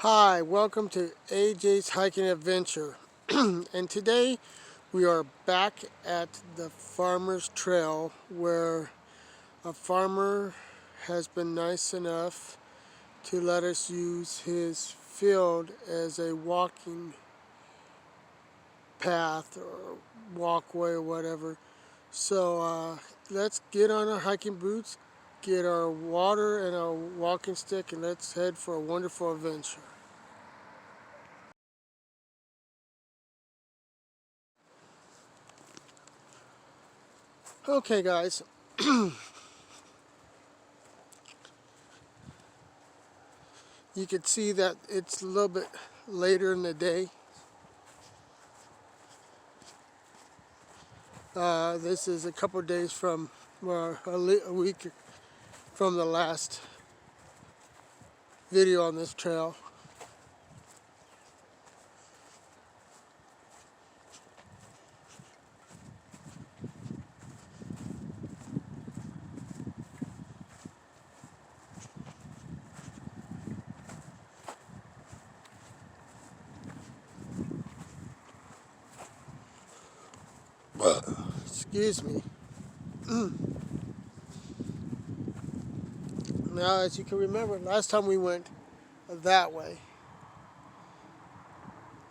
Hi, welcome to AJ's Hiking Adventure. And today we are back at the farmer's trail where a farmer has been nice enough to let us use his field as a walking path or walkway or whatever. So let's get on our hiking boots, get our water and our walking stick, and let's head for a wonderful adventure. Okay guys, you can see that it's a little bit later in the day. This is a couple of days from, well, a week from the last video on this trail. Excuse me. Now, as you can remember, last time we went that way.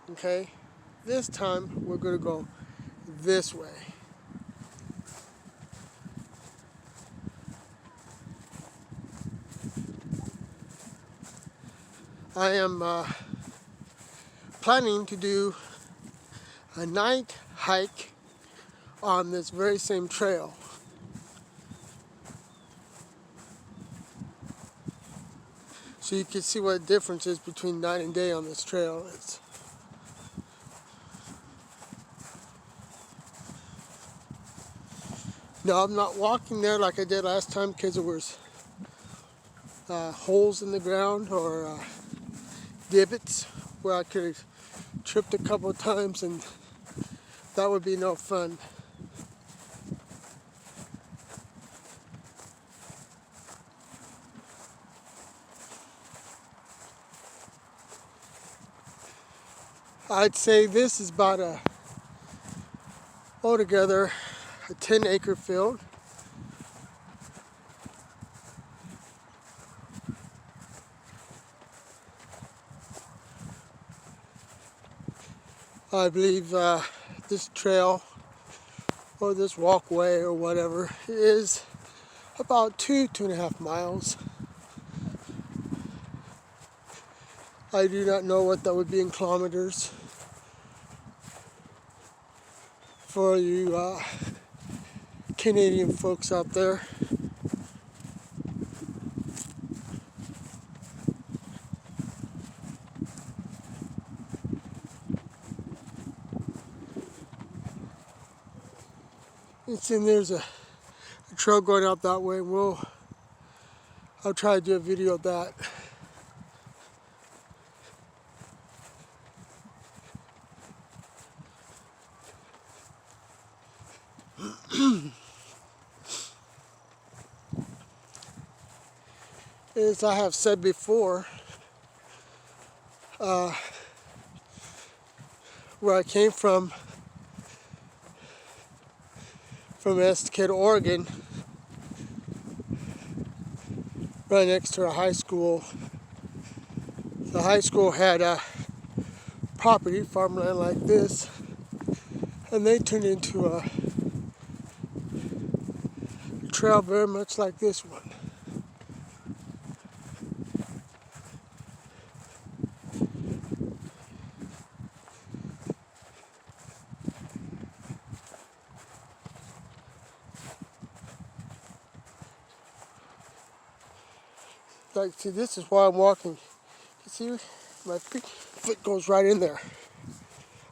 Okay? This time we're going to go this way. I am planning to do a night hike on this very same trail. So you can see what the difference is between night and day on this trail. No, I'm not walking there like I did last time because there was holes in the ground or divots where I could have tripped a couple of times, and that would be no fun. I'd say this is about altogether a 10-acre field. I believe this trail or this walkway or whatever is about 2.5 miles. I do not know what that would be in kilometers for you Canadian folks out there. And there's a trail going out that way, and I'll try to do a video of that. As I have said before, where I came from Estacada, Oregon, right next to a high school. The high school had a property, farmland like this, and they turned into a trail very much like this one. Like, see, this is why I'm walking. You see, my foot goes right in there.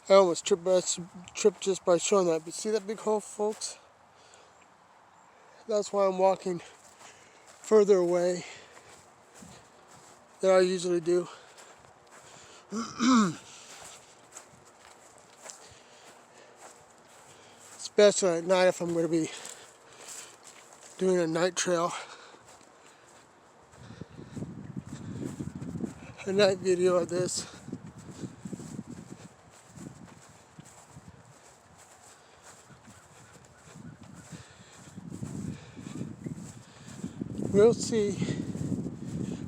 I almost tripped just by showing that. But see that big hole, folks? That's why I'm walking further away than I usually do. Especially at night if I'm going to be doing a night trail. a night video of this. We'll see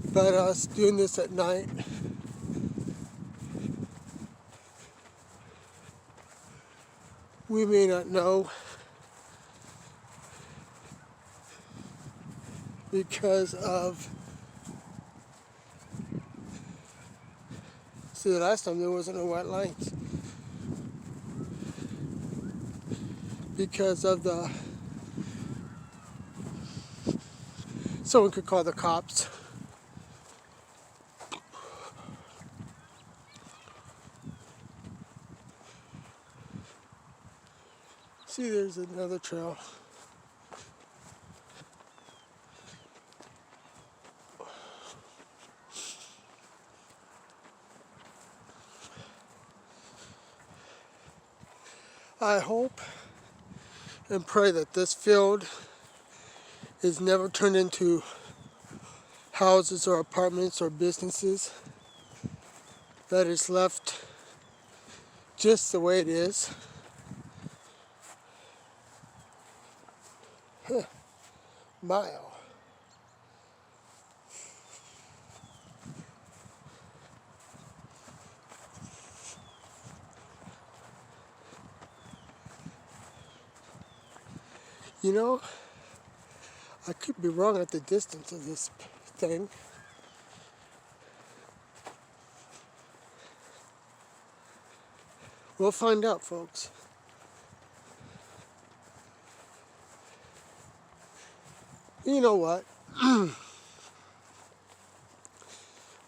about us doing this at night. We may not know, because of, see, the last time there wasn't no white lines because of the, someone could call the cops. See, there's another trail. I hope and pray that this field is never turned into houses or apartments or businesses, that is left just the way it is. Mile. You know, I could be wrong at the distance of this thing. We'll find out, folks. You know what?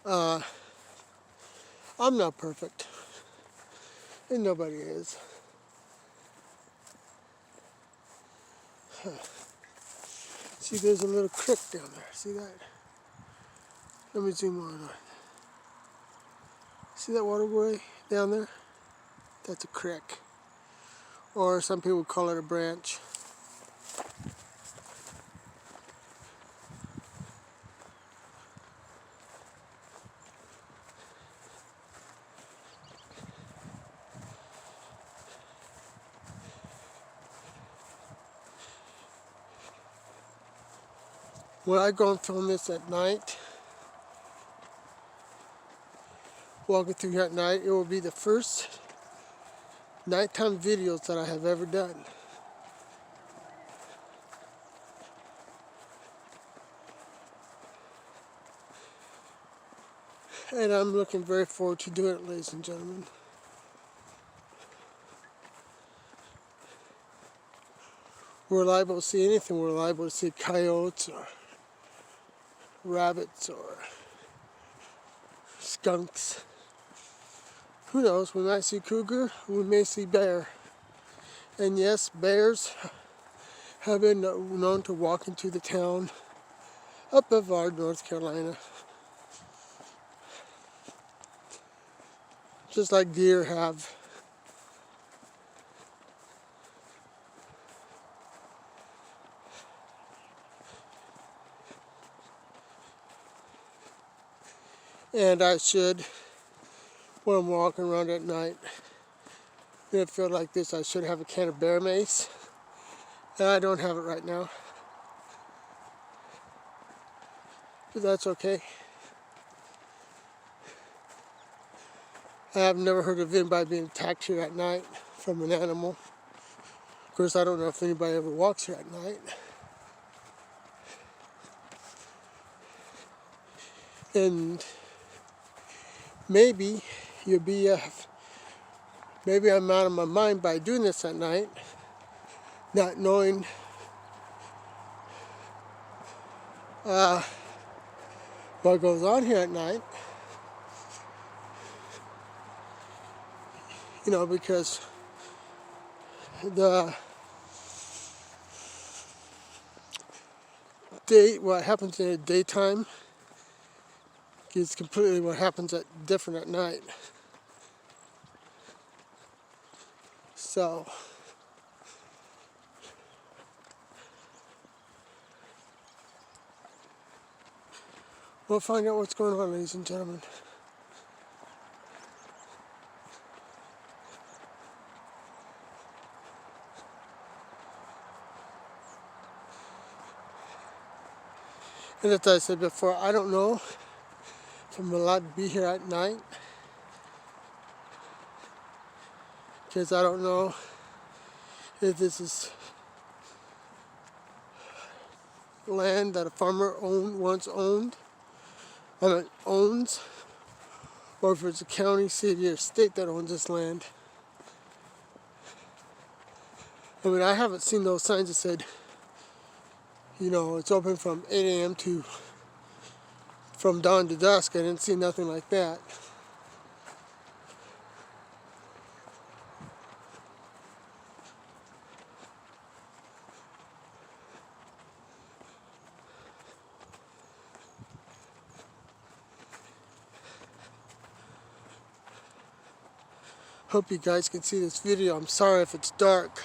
I'm not perfect. And nobody is. See, there's a little creek down there. See that? Let me zoom on it. See that waterway down there? That's a creek. Or some people call it a branch. When I go and film this at night, walking through here at night, it will be the first nighttime videos that I have ever done. And I'm looking very forward to doing it, ladies and gentlemen. We're liable to see anything. We're liable to see coyotes or rabbits or skunks. Who knows? We might see cougar. We may see bear. And yes, bears have been known to walk into the town up of our North Carolina. Just like deer have. And I should, when I'm walking around at night, in a field like this, I should have a can of bear mace. And I don't have it right now. But that's okay. I have never heard of anybody being attacked here at night from an animal. Of course, I don't know if anybody ever walks here at night. And maybe you'll be, maybe I'm out of my mind by doing this at night, not knowing what goes on here at night. You know, because the what happens in the daytime is completely what happens different at night. So we'll find out what's going on, ladies and gentlemen. And as I said before, I don't know if I'm allowed to be here at night, because I don't know if this is land that a farmer once owned, owns, or if it's a county, city, or state that owns this land. I mean, I haven't seen those signs that said, you know, it's open from 8 a.m. to from dawn to dusk. I didn't see nothing like that. Hope you guys can see this video. I'm sorry if it's dark.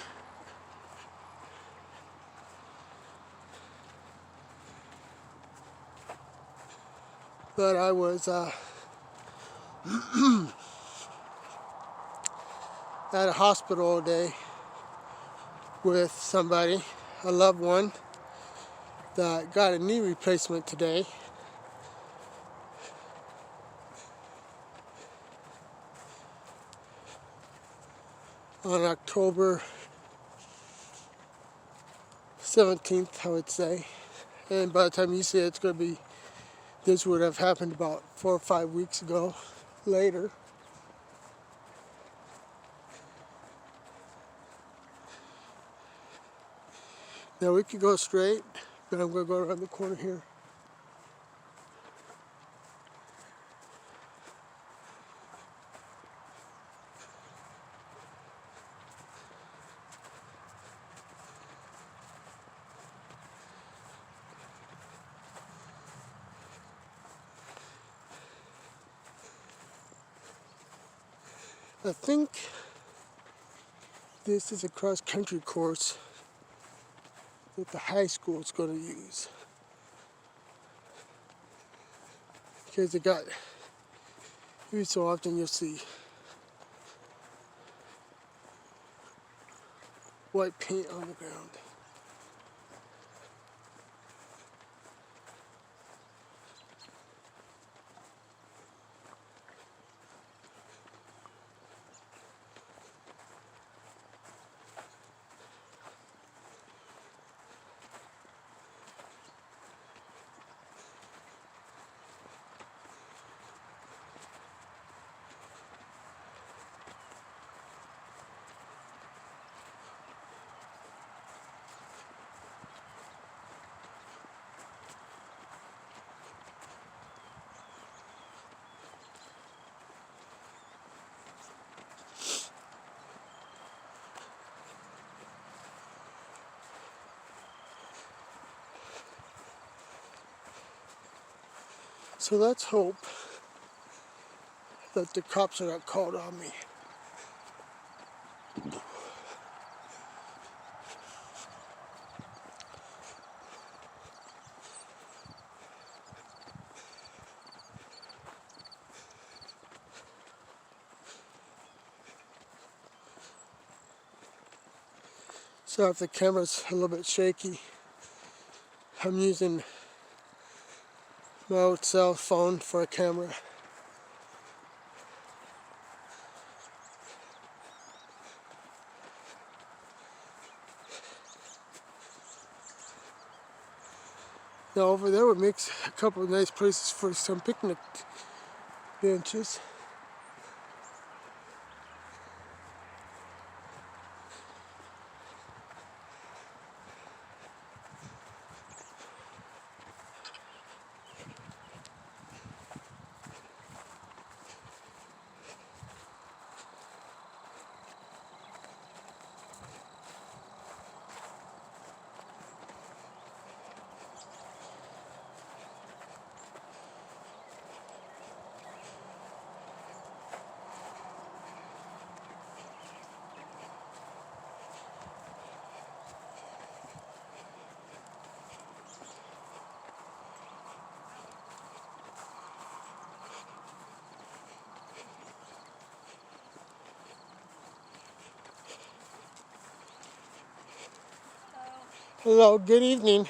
But I was at a hospital all day with somebody, a loved one, that got a knee replacement today. On October 17th, I would say. And by the time you see it, it's going to be, this would have happened about 4 or 5 weeks ago, later. Now we could go straight, but I'm going to go around the corner here. I think this is a cross-country course that the high school is going to use. Because they got, every so often you'll see white paint on the ground. So let's hope that the cops are not called on me. So if the camera's a little bit shaky, I'm using my old cell phone for a camera. Now over there would make a couple of nice places for some picnic benches. Hello, good evening.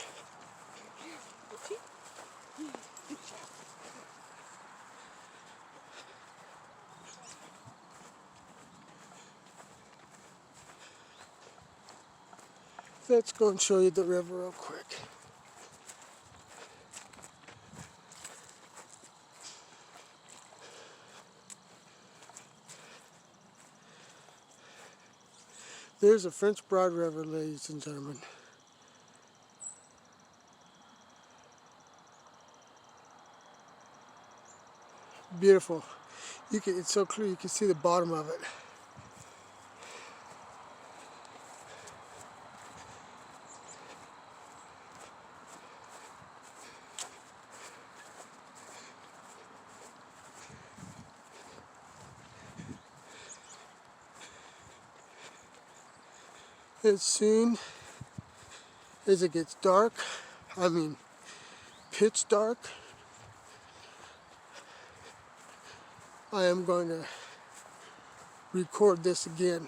Let's go and show you the river real quick. There's a French Broad River, ladies and gentlemen. Beautiful. It's so clear you can see the bottom of it. As soon as it gets dark, pitch dark, I am going to record this again.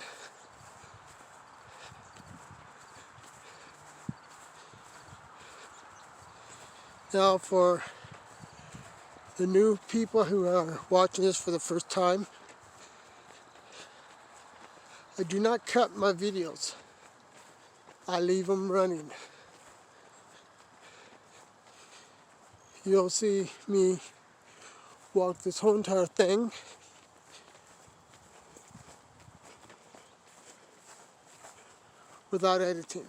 Now, for the new people who are watching this for the first time, I do not cut my videos. I leave them running. You'll see me walk this whole entire thing without editing.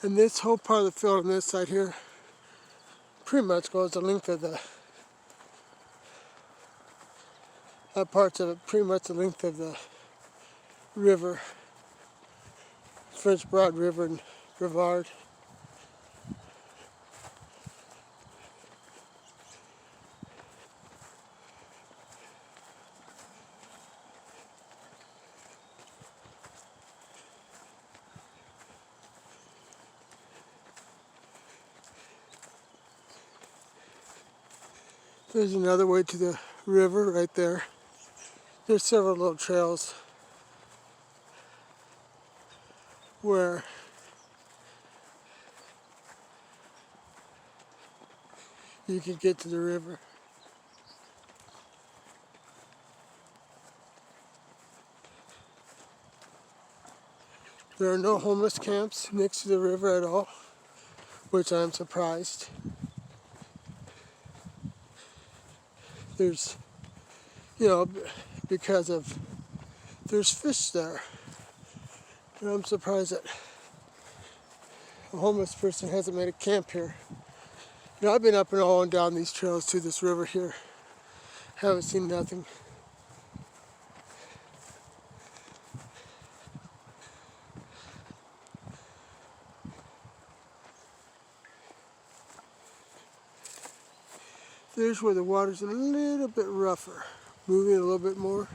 And this whole part of the field on this side here pretty much goes the length of that part's of it pretty much the length of the river, French Broad River and Brevard. There's another way to the river right there. There's several little trails where you can get to the river. There are no homeless camps next to the river at all, which I'm surprised. There's, because of, there's fish there. And I'm surprised that a homeless person hasn't made a camp here. I've been up and all and down these trails to this river here. Haven't seen nothing. There's where the water's a little bit rougher, moving a little bit more.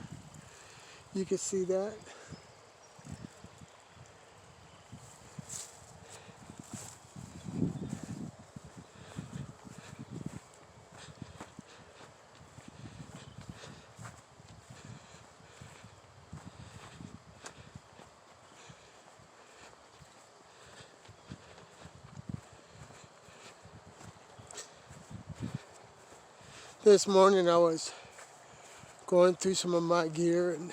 You can see that. This morning I was going through some of my gear and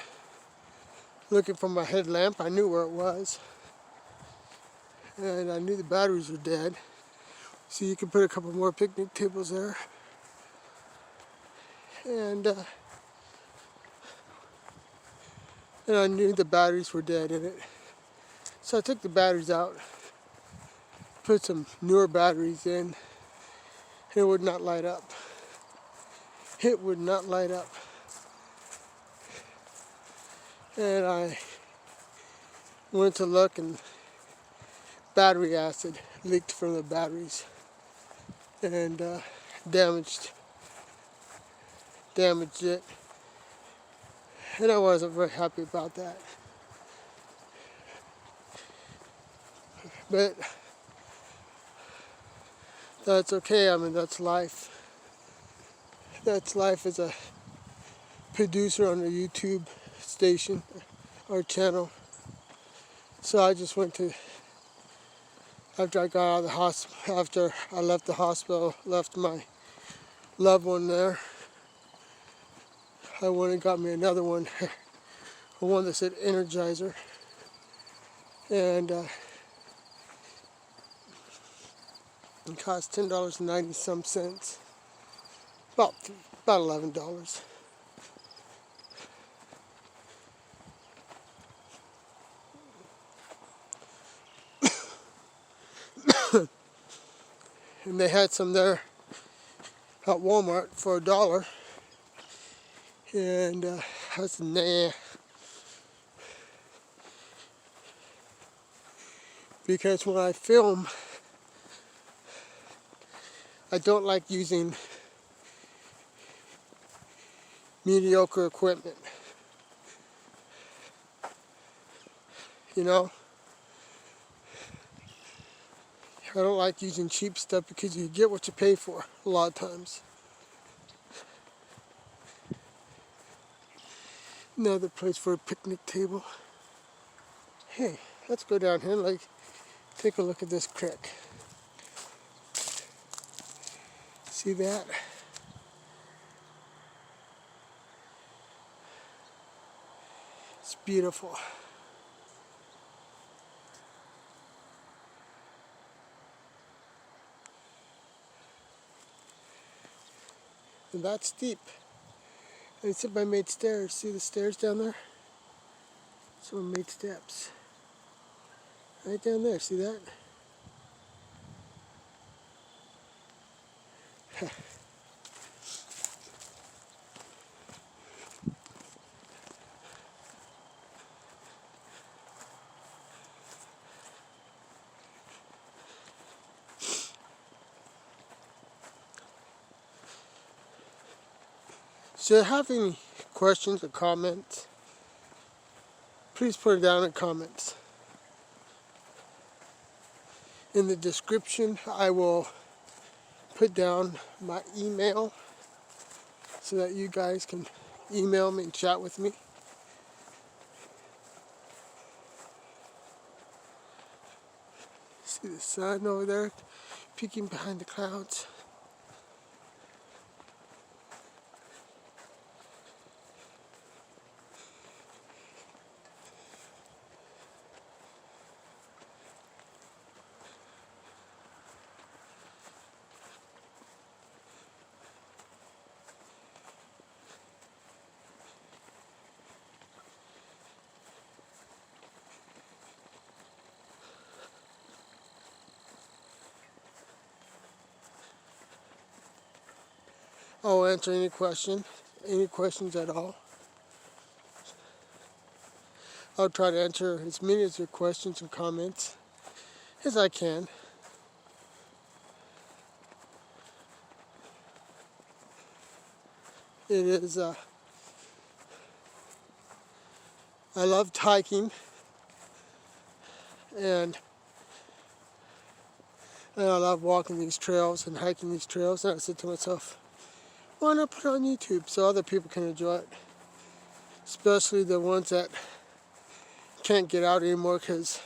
looking for my headlamp. I knew where it was, and I knew the batteries were dead. So you can put a couple more picnic tables there. And and I knew the batteries were dead in it. So I took the batteries out, put some newer batteries in, and it would not light up. It would not light up. And I went to look, and battery acid leaked from the batteries and damaged it. And I wasn't very happy about that. But that's okay. I mean, that's life. That's life as a producer on a YouTube station or channel. So I just went to, after I got out of the hospital, after I left the hospital, left my loved one there, I went and got me another one, one that said Energizer, and it cost $10.90 some cents, about $11. And they had some there at Walmart for $1, and I said, nah, because when I film, I don't like using mediocre equipment. You know, I don't like using cheap stuff because you get what you pay for a lot of times. Another place for a picnic table. Hey, let's go down here and take a look at this creek. See that? It's beautiful. And that's steep. And except I made stairs. See the stairs down there? So I made steps. Right down there, see that? So if you have any questions or comments, please put it down in the comments. In the description, I will put down my email so that you guys can email me and chat with me. See the sun over there peeking behind the clouds. I'll answer any questions at all. I'll try to answer as many of your questions and comments as I can. It is, I loved hiking, and I love walking these trails and hiking these trails, and I said to myself, why not put it on YouTube so other people can enjoy it? Especially the ones that can't get out anymore because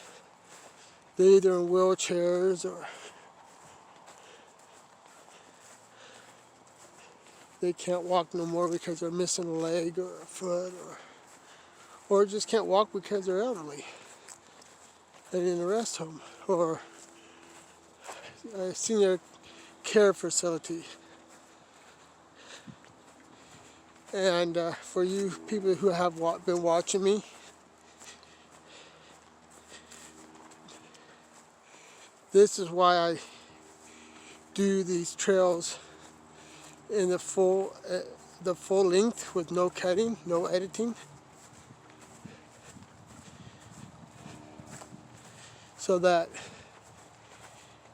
they're either in wheelchairs or they can't walk no more because they're missing a leg or a foot, or just can't walk because they're elderly and in a rest home or a senior care facility. And for you people who have been watching me, This is why I do these trails in the full length with no cutting, no editing, so that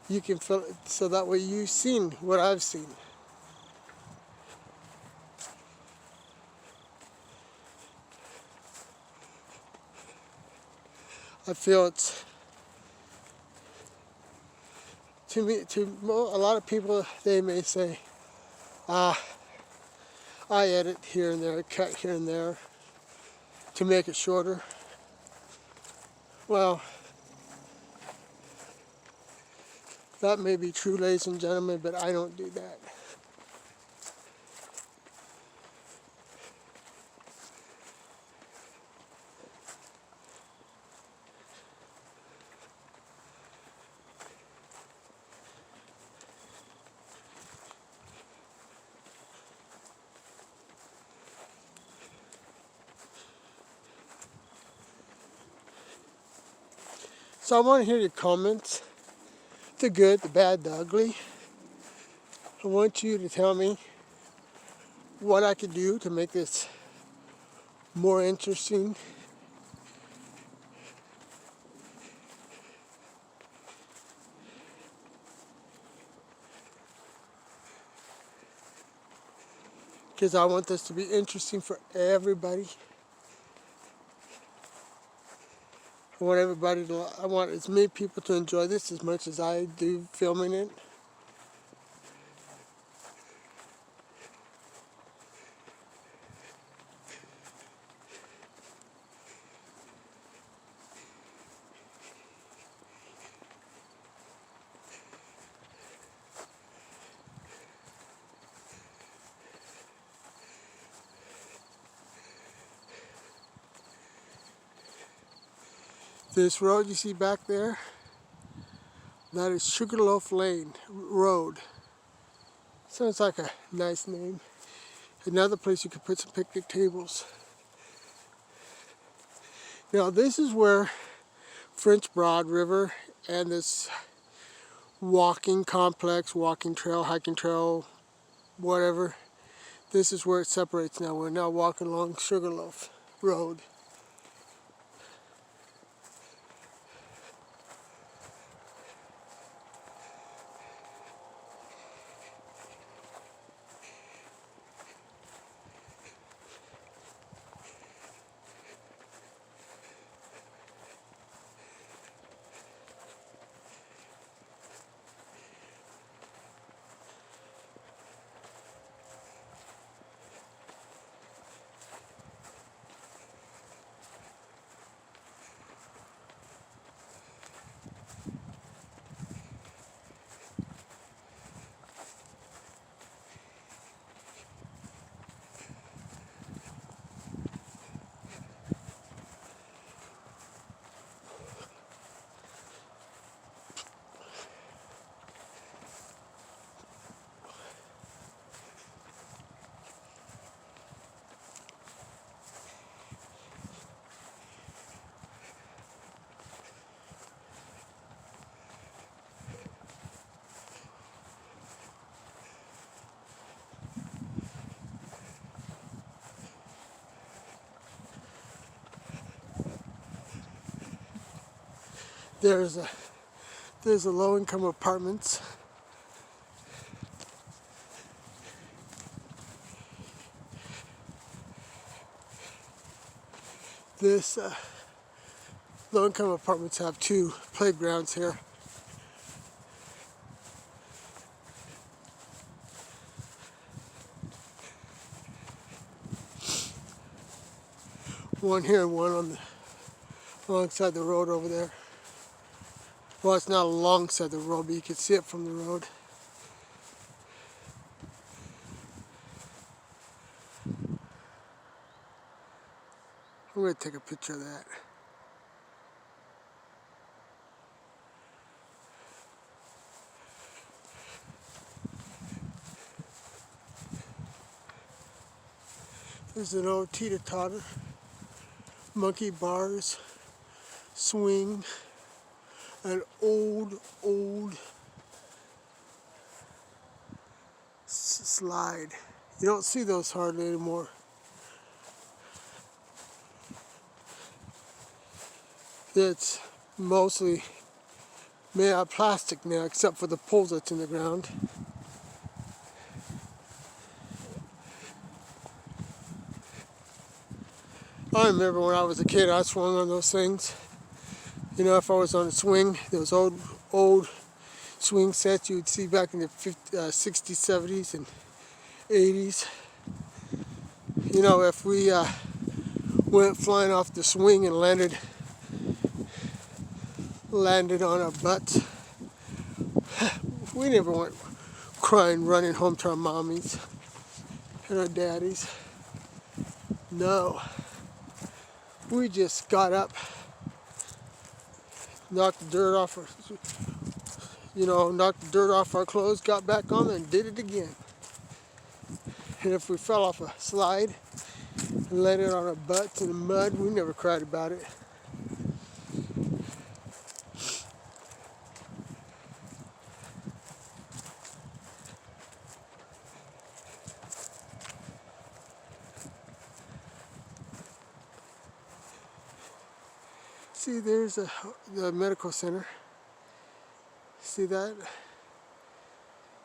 you can feel it, so that way you've seen what I've seen. I feel it's, to me, a lot of people, they may say, I edit here and there, cut here and there to make it shorter. Well, that may be true, ladies and gentlemen, but I don't do that. So I want to hear your comments, the good, the bad, the ugly. I want you to tell me what I could do to make this more interesting. Because I want this to be interesting for everybody. I want as many people to enjoy this as much as I do filming it. This road you see back there, that is Sugarloaf Lane Road. Sounds like a nice name. Another place you could put some picnic tables. Now this is where French Broad River and this walking complex, walking trail, hiking trail, whatever, this is where it separates now. We're now walking along Sugarloaf Road. There's a low-income apartments. This low-income apartments have 2 playgrounds here. One here and one on alongside the road over there. Well, it's not alongside the road, but you can see it from the road. I'm going to take a picture of that. There's an old teeter-totter, monkey bars, swing, an old slide. You don't see those hardly anymore. It's mostly made out of plastic now, except for the poles that's in the ground. I remember when I was a kid, I swung on those things. You know, if I was on a swing, those old swing sets you would see back in the 50s, 60s, 70s, and 80s. You know, if we went flying off the swing and landed on our butts, we never went crying, running home to our mommies and our daddies. No. We just got up, knocked the dirt off our clothes, got back on and did it again. And if we fell off a slide and landed on our butts in the mud, we never cried about it. See, there's the medical center. See that?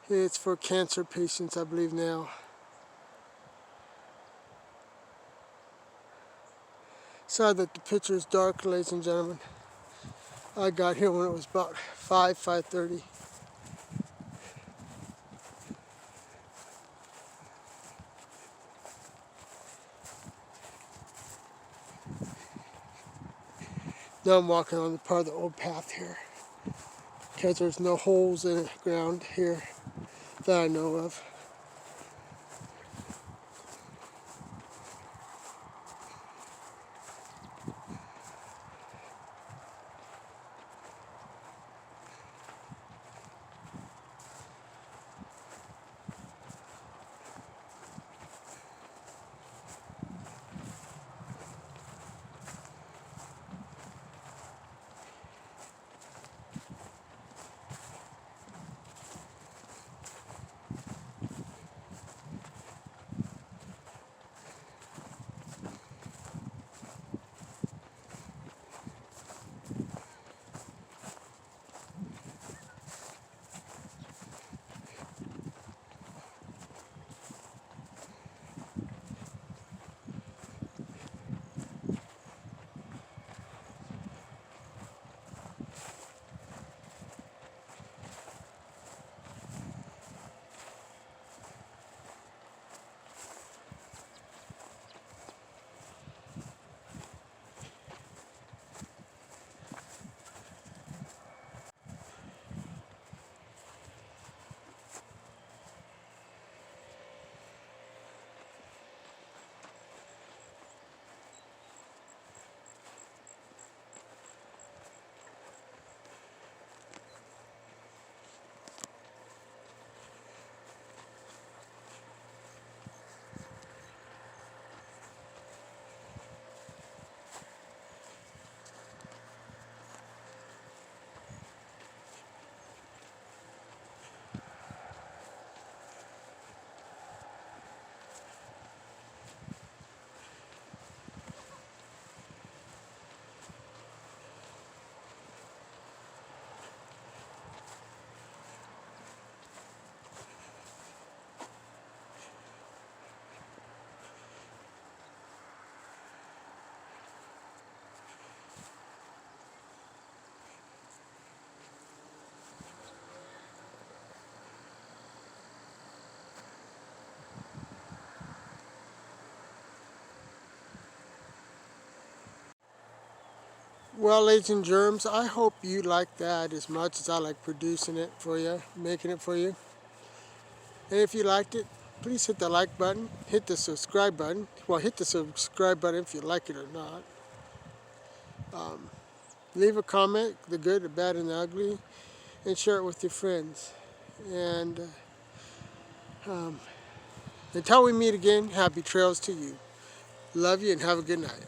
It's for cancer patients, I believe now. Sorry that the picture is dark, ladies and gentlemen. I got here when it was about 5:30. Now I'm walking on the part of the old path here, because there's no holes in the ground here that I know of. Well, ladies and germs, I hope you like that as much as I like producing it for you, making it for you. And if you liked it, please hit the like button, hit the subscribe button. Well, hit the subscribe button if you like it or not. Leave a comment, the good, the bad, and the ugly, and share it with your friends. And until we meet again, happy trails to you. Love you and have a good night.